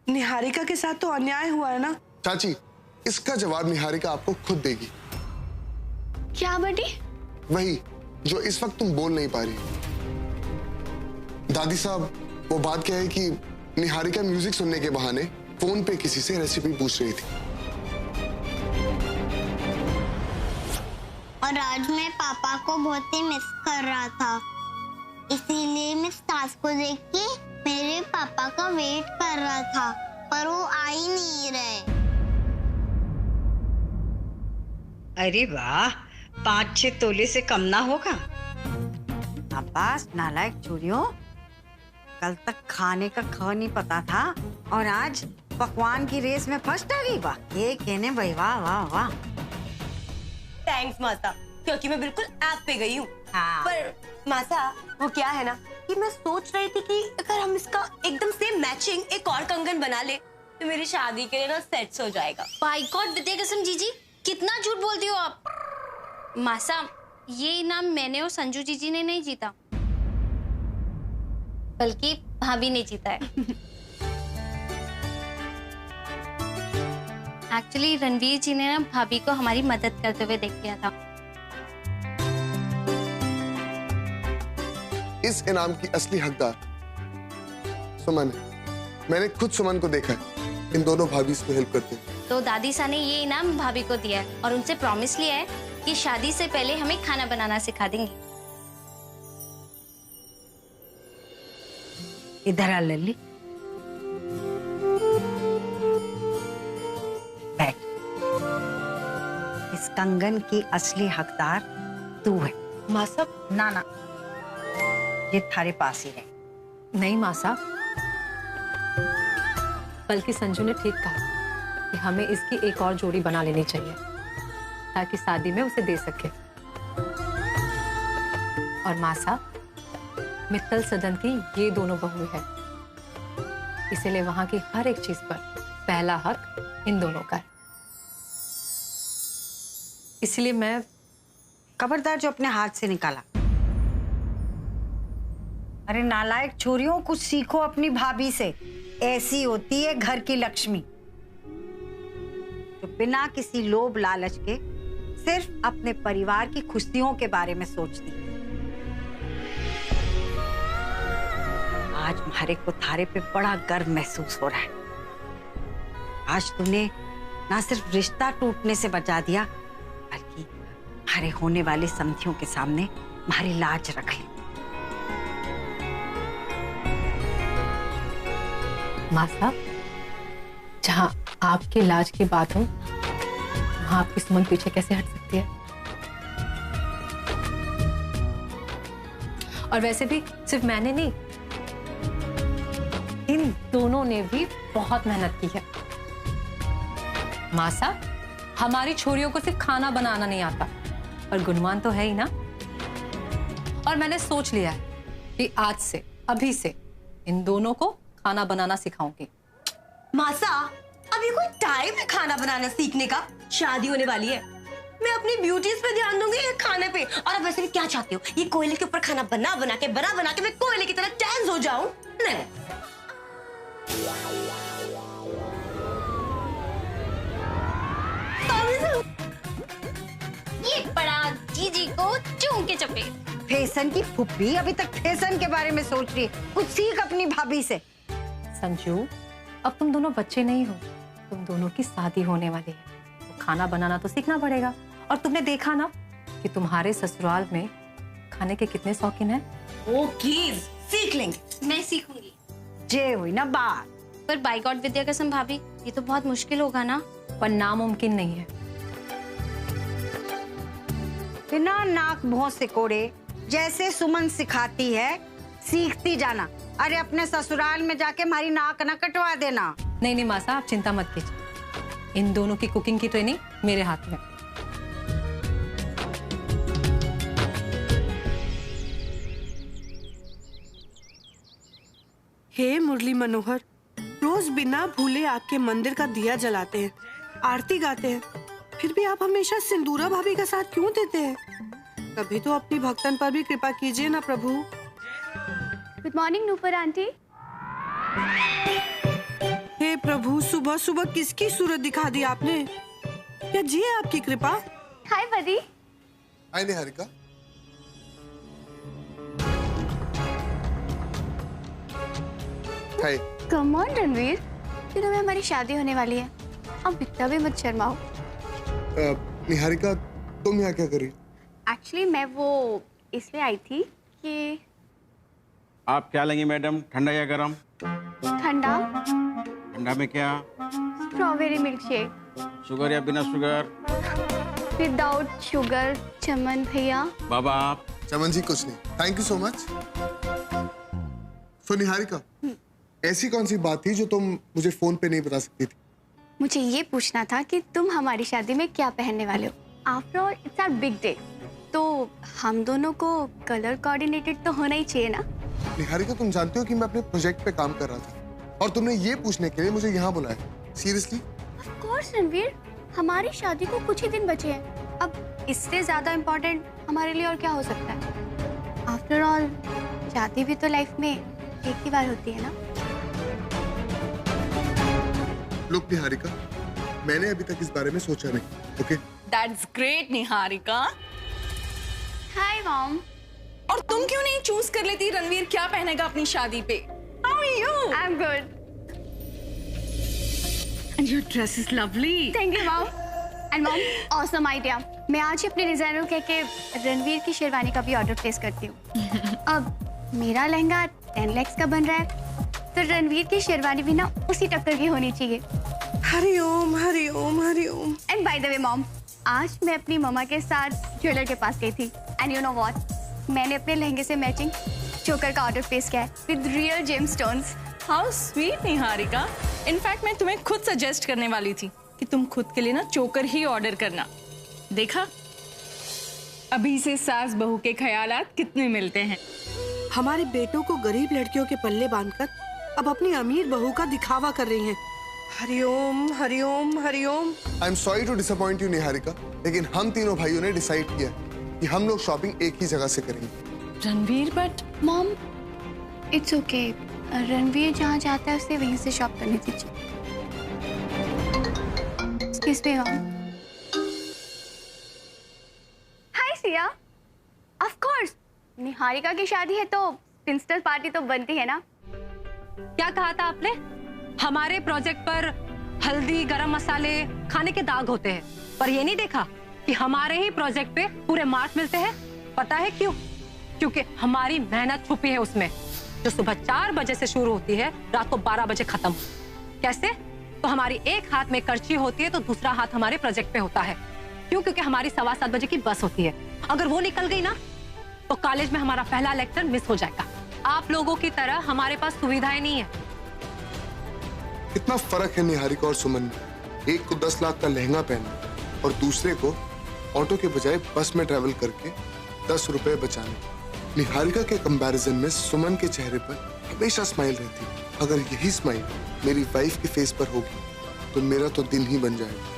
निहारिका के साथ तो अन्याय हुआ है ना। चाची, इसका जवाब निहारिका आपको खुद देगी। क्या बेटी? वही जो इस वक्त तुम बोल नहीं पा रही। दादी साहब, वो बात क्या है कि निहारिका म्यूजिक सुनने के बहाने फोन पे किसी से रेसिपी पूछ रही थी। और आज मैं पापा को बहुत ही मिस कर रहा था, इसीलिए मैं सास को देख के मेरे पापा का वेट कर रहा था, पर वो आ ही नहीं रहे। अरे वाह, 5-6 तोले से कम ना होगा। अब्बास नालायक चोरियों, कल तक खाने का ख नहीं पता था और आज पकवान की रेस में फर्स्ट आ गई। वाह, ये कहने भाई, वाह वाह वाह। थैंक्स मासा, क्योंकि मैं बिल्कुल ऐप पे गई हूँ। हाँ। पर मासा, वो क्या है ना कि मैं सोच रही थी कि अगर हम इसका एकदम से मैचिंग एक और कंगन बना ले तो मेरी शादी के लिए ना सेट्स हो जाएगा। बाय गॉड विद्या कसम जीजी, कितना झूठ बोलती हो आप। मासा, ये इनाम मैंने और संजू जीजी ने नहीं जीता, बल्कि भाभी ने जीता है। एक्चुअली रणवीर जी ने ना भाभी को हमारी मदद करते हुए देख लिया था। इस इनाम की असली हकदार सुमन है। मैंने खुद सुमन को देखा है, इन दोनों भाभी इसको हेल्प करते हैं। तो दादी सा ने ये इनाम भाभी को दिया है और उनसे प्रॉमिस लिया है कि शादी से पहले हमें खाना बनाना सिखा देंगी। इधर आ लल्ली, बैठ। इस कंगन की असली हकदार तू है। माँ साहब, ना ना, ये थारे पास ही रहे। नहीं माँ साहब, बल्कि संजू ने ठीक कहा कि हमें इसकी एक और जोड़ी बना लेनी चाहिए ताकि शादी में उसे दे सके। और माँ साहब, मित्तल सदन की ये दोनों बहू है, इसीलिए वहां की हर एक चीज पर पहला हक इन दोनों का है। इसलिए मैं खबरदार जो अपने हाथ से निकाला। अरे नालायक छोरियों, कुछ सीखो अपनी भाभी से। ऐसी होती है घर की लक्ष्मी, जो बिना किसी लोभ लालच के सिर्फ अपने परिवार की खुशियों के बारे में सोचती है। आज हमारे को थारे पे बड़ा गर्व महसूस हो रहा है। आज तूने ना सिर्फ रिश्ता टूटने से बचा दिया, बल्कि हमारे होने वाले समधियों के सामने हमारी लाज रख ली। माँ साहब, जहाँ आपकी लाज की बात हो वहाँ आपकी सुमन पीछे कैसे हट सकती है? और वैसे भी सिर्फ मैंने नहीं, इन दोनों ने भी बहुत मेहनत की है। माँ साहब, हमारी छोरियों को सिर्फ खाना बनाना नहीं आता, पर गुणवान तो है ही ना। और मैंने सोच लिया है कि आज से, अभी से इन दोनों को खाना बनाना सिखाऊंगी। मासा, अभी कोई टाइम है खाना बनाना सीखने का? शादी होने वाली है। मैं अपनी ब्यूटीज पे ध्यान दूंगी या खाने पे? और अब वैसे भी क्या चाहते हो, ये कोयले के ऊपर खाना बना बना के मैं कोयले की तरह टैंस हो जाऊं? नहीं। ये पड़ा जीजी को चूम के चपे। फैशन की फुप्पी अभी तक फैशन के बारे में सोच रही है। कुछ सीख अपनी भाभी से। संजू, अब तुम दोनों बच्चे नहीं हो, तुम दोनों की शादी होने वाली है, तो खाना बनाना तो सीखना पड़ेगा। और तुमने देखा ना कि तुम्हारे ससुराल में खाने के कितने शौकीन हैं। ओके, सीख लेंगे। मैं सीखूंगी। जे हुई ना बात। पर बाय गॉड विद्या कसम भाभी, ये तो बहुत मुश्किल होगा ना। पर नामुमकिन नहीं है। बिना नाक भौं से कोड़े, जैसे सुमन सिखाती है सीखती जाना। अरे अपने ससुराल में जाके हमारी नाक ना कटवा देना। नहीं नहीं माँ साहब, आप चिंता मत कीजिए, इन दोनों की कुकिंग की ट्रेनिंग मेरे हाथ में। हे मुरली मनोहर, रोज बिना भूले आपके मंदिर का दिया जलाते हैं, आरती गाते हैं, फिर भी आप हमेशा सिंदूरा भाभी का साथ क्यों देते हैं? कभी तो अपनी भक्तन पर भी कृपा कीजिए ना प्रभु। Good morning Nupur aunty. हे सुबह सुबह किसकी सूरत दिखा दी आपने? क्या जी है आपकी कृपा? हाय बदी। हाय निहारिका। हाय। कम ऑन रणवीर, दिनों में हमारी शादी होने वाली है, अब इतना भी मत शर्माओ। निहारिका, तुम यहाँ क्या कर रही? एक्चुअली मैं वो इसलिए आई थी कि आप क्या लेंगी मैडम, ठंडा या गरम? ठंडा। ठंडा में क्या? Strawberry milk shake. शुगर या बिना शुगर? Without sugar. चमन भैया। बाबा आप? चमन जी कुछ नहीं, थैंक यू सो मच। सो निहारिका, ऐसी कौन सी बात थी जो तुम मुझे फोन पे नहीं बता सकती थी? मुझे ये पूछना था कि तुम हमारी शादी में क्या पहनने वाले हो। After all it's our big day, तो हम दोनों को कलर कोऑर्डिनेटेड तो होना ही चाहिए ना। निहारिका, तुम जानते हो कि मैं अपने प्रोजेक्ट पे काम कर रहा था और तुमने ये पूछने के लिए मुझे यहाँ बुलाया। सीरियसली? ऑफ कोर्स रणवीर, हमारी शादी को कुछ ही दिन बचे हैं। अब इससे ज्यादा इम्पोर्टेंट हमारे लिए और क्या हो सकता है। आफ्टर ऑल शादी भी तो लाइफ में एक ही बार होती है ना। लुक निहारिका, मैंने अभी तक इस बारे में सोचा नहीं। Okay? That's great Niharika. Hi mom. और तुम क्यों नहीं चूज कर लेती रणवीर क्या पहनेगा अपनी शादी पे? How are you? I am good. And your dress is lovely. Thank you mom. And mom, awesome idea. मैं आज ही अपने डिजाइनर को कह के रणवीर की शेरवानी का भी ऑर्डर प्लेस करती हूँ। अब मेरा लहंगा 10 लाख का बन रहा है, तो रणवीर की शेरवानी भी ना उसी टक्कर की होनी चाहिए। हरिओम हरिओम Hariom. And by the way mom, आज मैं अपनी मम्मा के साथ ज्वेलर के पास गई थी एंड यू नो व्हाट, मैंने अपने लहंगे से मैचिंग चोकर का ऑर्डर प्लेस किया है with real gemstones. How sweet Niharika. In fact मैं तुम्हें खुद सजेस्ट करने वाली थी कि तुम खुद के लिए ना चोकर ही ऑर्डर करना। देखा, अभी से सास बहू के ख्यालात कितने मिलते हैं। हमारे बेटों को गरीब लड़कियों के पल्ले बांधकर अब अपनी अमीर बहू का दिखावा कर रही हैं। हरिओम हरिओम हरिओम। I am sorry to disappoint you Niharika, लेकिन हम तीनों भाइयों ने डिसाइड किया कि हम लोग शॉपिंग एक ही जगह से करेंगे। Ranveer but mom, it's okay. Ranveer जहाँ जाता है उसे वहीं से शॉप करने दीजिए। Excuse me mom. Hi Siya. Of course, Niharika की शादी है तो प्रिंसनल पार्टी तो बनती है ना। क्या कहा था आपने? हमारे प्रोजेक्ट पर हल्दी, गरम मसाले, खाने के दाग होते हैं, पर ये नहीं देखा कि हमारे ही प्रोजेक्ट पे पूरे मार्क्स मिलते हैं। पता है क्यों? क्योंकि हमारी मेहनत छुपी है उसमें, जो सुबह 4 बजे से शुरू होती है, रात को 12 बजे खत्म। कैसे? तो हमारी एक हाथ में करची होती है तो दूसरा हाथ हमारे प्रोजेक्ट पे होता है। क्यों? क्योंकि हमारी 7:15 बजे की बस होती है। अगर वो निकल गई ना तो कॉलेज में हमारा पहला लेक्चर मिस हो जाएगा। आप लोगों की तरह हमारे पास सुविधाएं नहीं है। कितना फर्क है निहारिका और सुमन में। एक को 10 लाख का लहंगा पहनना और दूसरे को ऑटो के बजाय बस में ट्रेवल करके 10 रुपए बचाने। निहारिका के कंपैरिजन में सुमन के चेहरे पर हमेशा स्माइल रहती है। अगर यही स्माइल मेरी वाइफ के फेस पर होगी तो मेरा तो दिन ही बन जाएगा।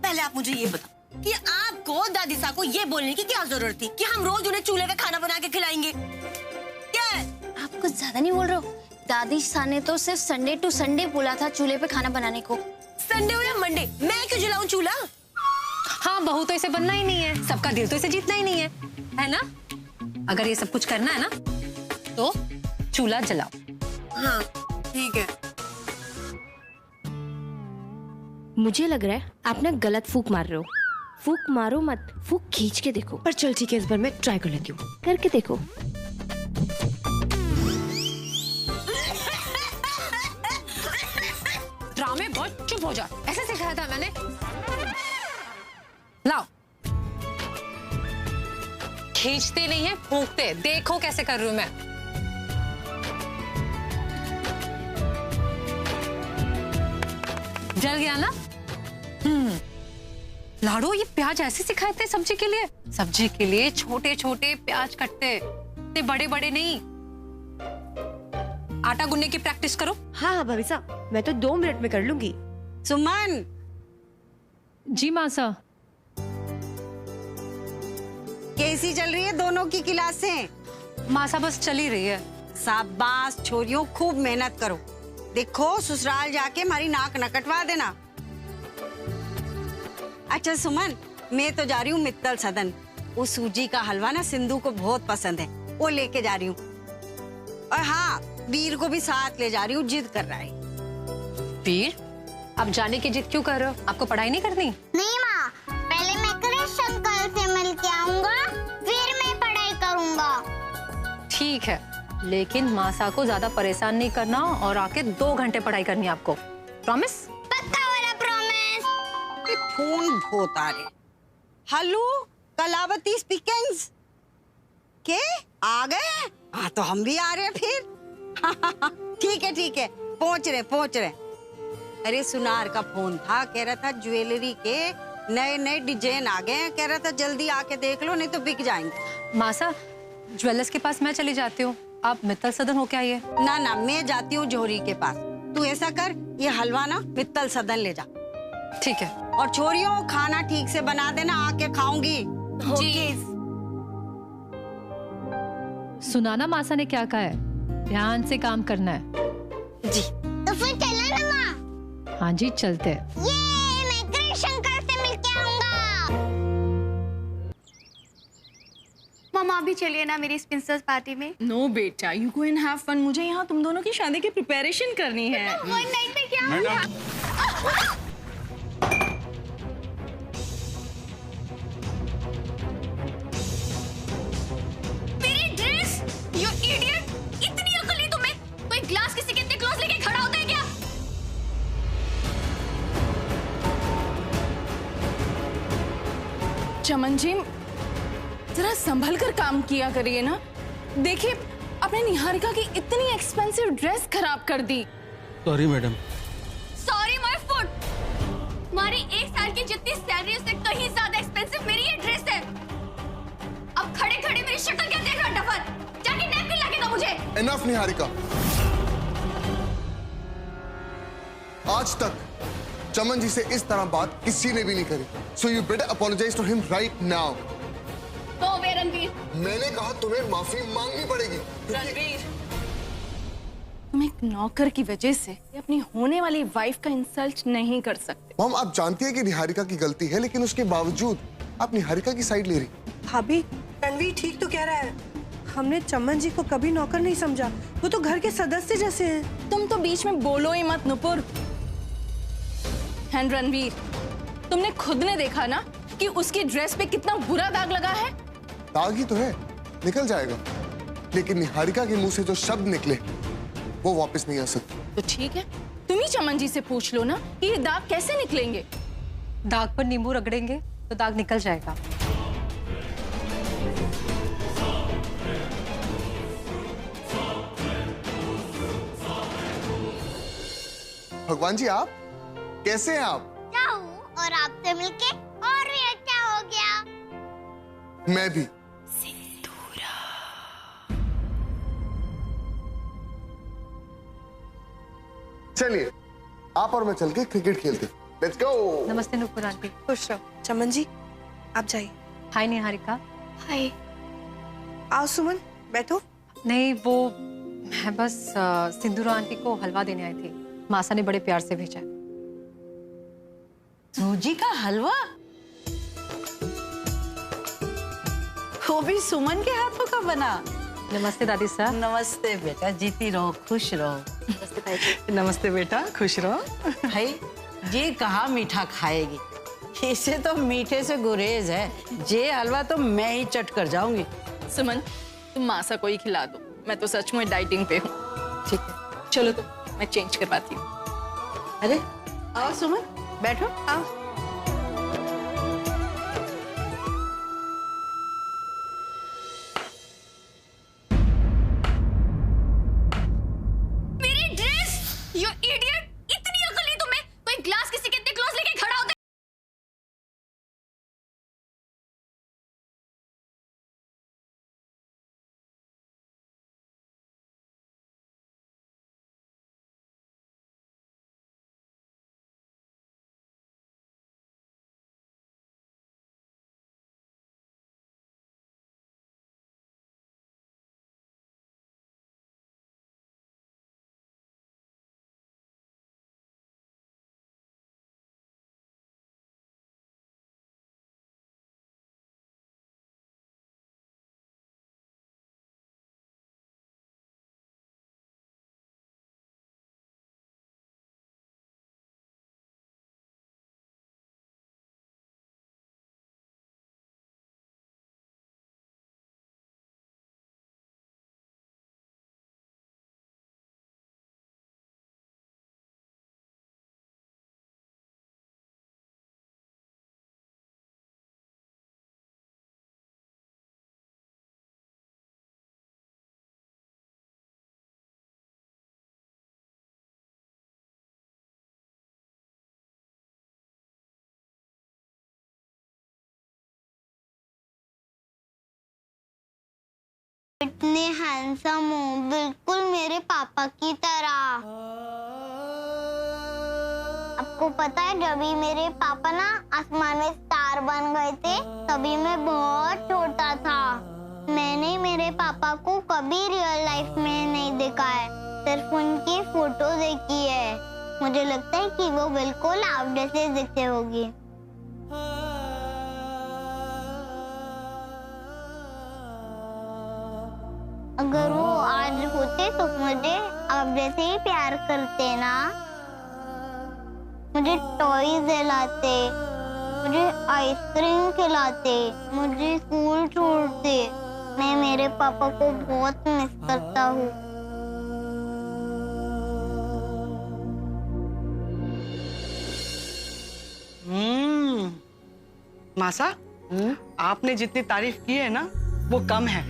पहले आप मुझे ये बताओ कि आपको दादी साहब को ये बोलने की क्या जरूरत थी कि हम रोज उन्हें चूल्हे पे खाना बना के खिलाएंगे? क्या है? आप कुछ ज्यादा नहीं बोल रहे हो? दादी शाह ने तो सिर्फ संडे टू संडे बोला था चूल्हे पे खाना बनाने को। संडे हो या मंडे, मैं क्यों जलाऊं चूल्हा? हाँ, बहू तो इसे बनना ही नहीं है, सबका दिल तो इसे जीतना ही नहीं है ना? अगर ये सब कुछ करना है ना तो चूल्हा जलाओ। हाँ ठीक है। मुझे लग रहा है आप ना गलत फूक मार रहे हो। फूक मारो मत, फूक खींच के देखो। पर चल ठीक है, इस बार मैं ट्राई कर लेती हूँ। करके देखो। ड्रामे बहुत, चुप हो जा। ऐसे सिखाया था मैंने। लाओ। खींचते नहीं है, फूंकते। देखो कैसे कर रही हूं मैं। जल गया ना? लाडो, ये प्याज ऐसे सिखाए थे सब्जी के लिए? सब्जी के लिए छोटे छोटे प्याज कटते, इतने बड़े बड़े नहीं। आटा गूंदने की प्रैक्टिस करो। हाँ हाँ भाभी साहब, मैं तो 2 मिनट में कर लूंगी। सुमन। जी मासा। कैसी चल रही है दोनों की क्लासें? मासा बस चली रही है। शाबाश छोरियों, खूब मेहनत करो। देखो ससुराल जाके हमारी नाक न कटवा देना। अच्छा सुमन, मैं तो जा रही हूँ मित्तल सदन। वो सूजी का हलवा ना सिंधु को बहुत पसंद है, वो लेके जा रही हूँ। और हाँ, वीर को भी साथ ले जा रही हूँ, जिद कर रहा है। वीर, आप जाने की जिद क्यों कर रहे हो? आपको पढ़ाई नहीं करनी? नहीं माँ, पहले मैं कृष्ण अंकल से मिल के आऊंगा, फिर मैं पढ़ाई करूंगा। ठीक है, लेकिन मासा को ज्यादा परेशान नहीं करना और आके 2 घंटे पढ़ाई करनी है आपको। प्रॉमिस? पक्का वाला प्रॉमिस। फोन बहुत आ रहे। हेलो कलावती स्पीकिंग्स। के आ गए? हाँ तो हम भी आ रहे हैं फिर। ठीक है, पहुंच रहे। अरे सुनार का फोन था, कह रहा था ज्वेलरी के नए डिजाइन आ गए हैं, कह रहा था जल्दी आके देख लो नहीं तो बिक जाएंगे। मासा, ज्वेलर्स के पास मैं चली जाती हूँ, आप मित्तल सदन हो के आइए। ना, मैं जाती हूँ जोहरी के पास। तू ऐसा कर, ये हलवा ना मित्तल सदन ले जा। ठीक है। और छोरियों, खाना ठीक से बना देना, आके खाऊंगी। जी। सुनाना मासा ने क्या कहा है, ध्यान से काम करना है। जी। तो फिर चलो ना माँ। हाँ जी, चलते हैं। ये मैं कृष्ण अंकल से मिल के आऊंगा। मामा अभी चलिए ना मेरी स्पिंसर्स पार्टी में। नो बेटा, you go and have fun. मुझे यहाँ तुम दोनों की शादी की प्रिपरेशन करनी है। वन नाइट में क्या मैडम, मेरी ड्रेस, यू इडियट! इतनी अकल नहीं तुम्हें? कोई ग्लास किसी के इतने क्लोज लेके खड़ा होता है क्या? चमन जी, जरा संभल कर काम किया करिए ना। देखिए, आपने निहारिका की इतनी एक्सपेंसिव ड्रेस खराब कर दी। Sorry madam. Sorry my foot. तुम्हारी 1 साल की जितनी सैलरी उससे कहीं ज्यादा एक्सपेंसिव मेरी ये ड्रेस है। अब खड़े खड़े मेरी शक्ल क्या देख रहा है डफर? जाके नैपकिन लाके दो मुझे। इनफ निहारिका, आज तक चमन जी से इस तरह बात किसी ने भी नहीं करी। So you better apologize to him right now. तो वे रणवीर, मैंने कहा तुम्हें माफी मांगनी पड़ेगी। रणवीर, तुम एक नौकर की वजह से अपनी होने वाली वाइफ का इंसल्ट नहीं कर सकते। मॉम, आप जानती है कि निहारिका की गलती है, लेकिन उसके बावजूद आप निहारिका की साइड ले रही। भाभी, रणवीर ठीक तो कह रहा है। हमने चमन जी को कभी नौकर नहीं समझा, वो तो घर के सदस्य जैसे हैं। तुम तो बीच में बोलो ही मत नुपुर। एंड रणवीर, तुमने खुद ने देखा ना कि उसकी ड्रेस पे कितना बुरा दाग लगा है। दाग ही तो है, निकल जाएगा, लेकिन निहारिका के मुंह से जो शब्द निकले वो वापस नहीं आ सकते। तो ठीक है, तुम ही चमन जी से पूछ लो ना कि ये दाग कैसे निकलेंगे। दाग पर नींबू रगड़ेंगे तो दाग निकल जाएगा। भगवान जी, आप कैसे हैं? आप? क्या हूँ, और आपसे मिलके और भी अच्छा हो गया। मैं भी। चलिए, आप और मैं चल के क्रिकेट खेलते। Let's go. नमस्ते नुपुर आंटी। खुश रहो। चमन जी, आप जाइए। हाय निहारिका। हाय। आओ सुमन, बैठो। नहीं, वो मैं बस सिंदूरा आंटी को हलवा देने आई थी। मासा ने बड़े प्यार से भेजा है। सूजी का हलवा? वो भी सुमन के हाथों का बना? नमस्ते दादी साहब। नमस्ते बेटा, जीती रहो, खुश रहो। नमस्ते ताई जी। नमस्ते बेटा, खुश रहो। भाई, ये कहाँ मीठा खाएगी, इसे तो मीठे से गुरेज है। ये हलवा तो मैं ही चट कर जाऊंगी। सुमन, तुम मासा को ही खिला दो, मैं तो सच में डाइटिंग पे हूँ। ठीक है, चलो तो मैं चेंज करवाती हूँ। अरे आओ सुमन, बैठो। आओ। इतने हैंडसम हो, बिल्कुल मेरे पापा की तरह। आपको पता है जब भी मेरे पापा ना आसमान में स्टार बन गए थे तभी मैं बहुत छोटा था। मैंने मेरे पापा को कभी रियल लाइफ में नहीं देखा है, सिर्फ उनकी फोटो देखी है। मुझे लगता है कि वो बिल्कुल आप जैसे दिखते होगी। अगर वो आज होते तो मुझे आप जैसे ही प्यार करते ना, मुझे टॉयज दिलाते, मुझे आइसक्रीम खिलाते, मुझे स्कूल छोड़ते। मैं मेरे पापा को बहुत मिस करता हूँ। मासा, आपने जितनी तारीफ की है ना वो कम है।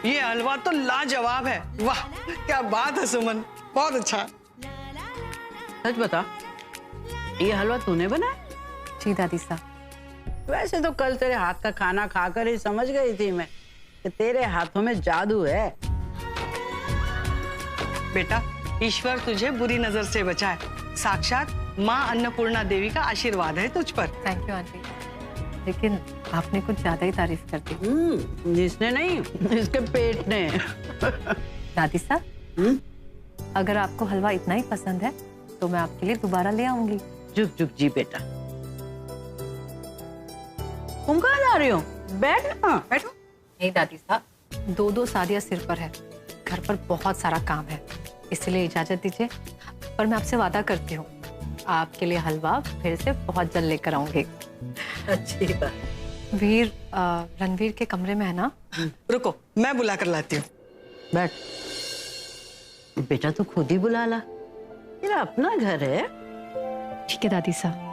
ये हलवा तो लाजवाब है। वाह क्या बात है सुमन, बहुत अच्छा। सच बता, ये हलवा तूने बनाया? जी दादी साहब। वैसे तो कल तेरे हाथ का खाना खाकर ही समझ गई थी मैं कि तेरे हाथों में जादू है। बेटा, ईश्वर तुझे बुरी नजर से बचाए। साक्षात माँ अन्नपूर्णा देवी का आशीर्वाद है तुझ पर। थैंक यू आंटी, लेकिन आपने कुछ ज्यादा ही तारीफ कर दी। जिसने नहीं, इसके पेट ने। दादी साहब, अगर आपको हलवा इतना ही पसंद है तो मैं आपके लिए दोबारा ले आऊंगी। जुग जुग जी बेटा। तुम कहाँ जा रही हो? बैठो बैठो। नहीं दादी साहब, 2-2 शादियां सिर पर है, घर पर बहुत सारा काम है, इसलिए इजाजत दीजिए। पर मैं आपसे वादा करती हूँ, आपके लिए हलवा फिर से बहुत जल्द लेकर आऊंगी। अच्छी बात। वीर रणवीर के कमरे में है ना? रुको, मैं बुला कर लाती हूँ। बैठ बेटा, तू खुद ही बुला ला, तेरा अपना घर है। ठीक है दादी साहब।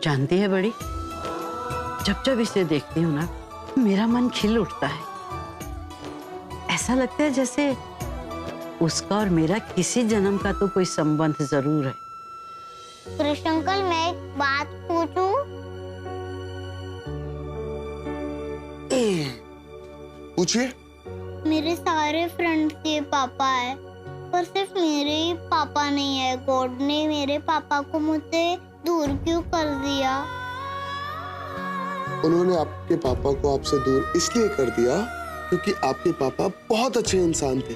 जानती है बड़ी, जब जब इसे देखती हूँ ना मेरा मन खिल उठता है। ऐसा लगता है जैसे उसका और मेरा किसी जन्म का तो कोई संबंध जरूर है। कृष्ण अंकल, मैं एक बात पूछूं? पूछिए। मेरे सारे फ्रेंड्स के पापा है, पर सिर्फ मेरे ही पापा नहीं है। गॉड ने मेरे पापा को मुझसे दूर क्यों कर दिया? उन्होंने आपके पापा को आपसे दूर इसलिए कर दिया क्योंकि आपके पापा बहुत अच्छे इंसान थे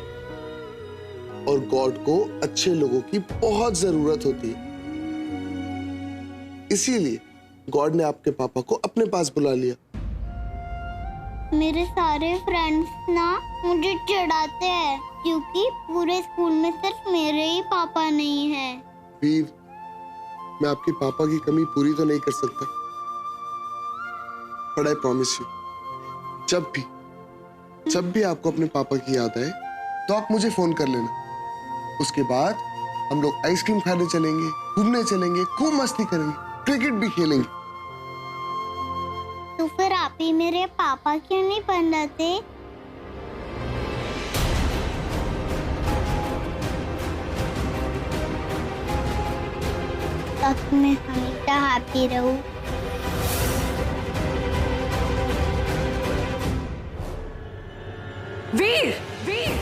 और गॉड को अच्छे लोगों की बहुत जरूरत होती है। इसीलिए गॉड ने आपके पापा को अपने पास बुला लिया। मेरे सारे फ्रेंड्स ना मुझे चिढ़ाते हैं क्योंकि पूरे स्कूल में सिर्फ मेरे ही पापा नहीं है। वीर, मैं आपके पापा की कमी पूरी तो नहीं कर सकता, but I promise you, जब भी आपको अपने पापा की याद आए तो आप मुझे फोन कर लेना। उसके बाद हम लोग आइसक्रीम खाने चलेंगे, घूमने चलेंगे, खूब मस्ती करेंगे, क्रिकेट भी खेलेंगे। तो फिर आप ही मेरे पापा क्यों नहीं बन जाते? तब मैं हमेशा हैप्पी रहूं। वीर, वीर!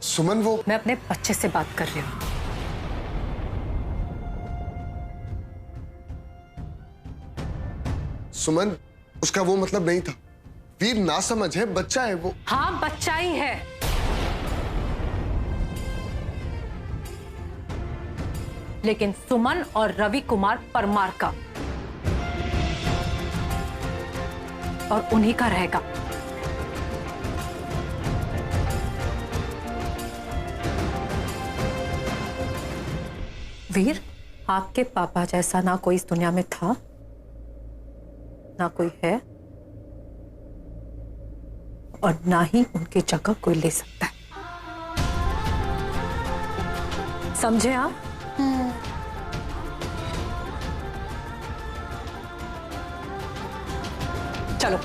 सुमन, वो मैं अपने बच्चे से बात कर रही हूँ। सुमन, उसका वो मतलब नहीं था। वीर ना समझ है, बच्चा है वो। हाँ, बच्चा ही है। लेकिन सुमन और रवि कुमार परमार का, और उन्हीं का रहेगा। वीर, आपके पापा जैसा ना कोई इस दुनिया में था, ना कोई है, और ना ही उनकी जगह कोई ले सकता है। समझे आप? चलो।